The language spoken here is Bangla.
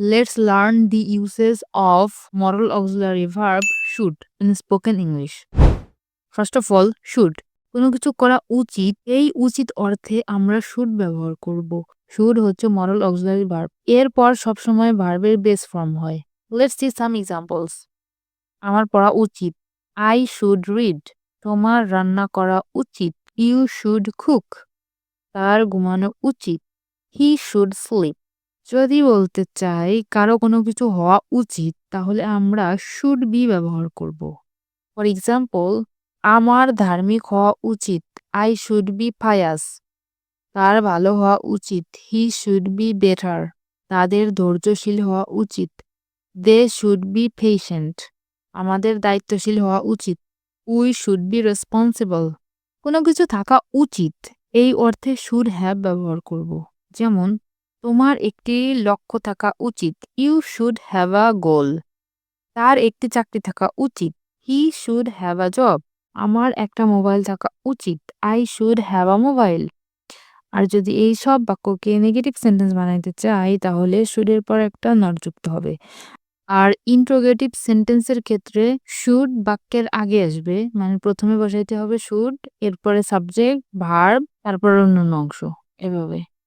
Let's learn the uses of moral auxiliary verb should in spoken English. First of all, should. কোনো কিছু করা উচিত, এই উচিত অর্থে আমরা should ব্যবহার করব। should হচ্ছে moral auxiliary verb। এরপর সবসময় ভার্বের বেস ফর্ম হয়। Let's see some examples. আমার পড়া উচিত। I should read. তোমার রান্না করা উচিত। You should cook. তার ঘুমানো উচিত। He should sleep. যদি বলতে চাই কারো কোনো কিছু হওয়া উচিত তাহলে আমরা should be ব্যবহার করব। ফর এক্সাম্পল, আমার ধার্মিক হওয়া উচিত। I should be pious. তার ভালো হওয়া উচিত। He should be better. তাদের ধৈর্যশীল হওয়া উচিত। They should be patient. আমাদের দায়িত্বশীল হওয়া উচিত। We should be responsible. কোনো কিছু থাকা উচিত এই অর্থে should have ব্যবহার করব। যেমন, তোমার একটি লক্ষ্য থাকা উচিত। You should have a goal. তার একটি চাকরি থাকা উচিত। He should have a job. আমার একটা মোবাইল থাকা উচিত। I should have a mobile. আর যদি এই সব বাক্যকে নেগেটিভ সেন্টেন্স বানাইতে চাই তাহলে should এর পর একটা not যুক্ত হবে। আর ইন্ট্রোগেটিভ সেন্টেন্সের ক্ষেত্রে should বাক্যের আগে আসবে, মানে প্রথমে বসাইতে হবে should, এরপরে সাবজেক্ট, ভার্ব, তারপর অন্যান্য অংশ, এভাবে।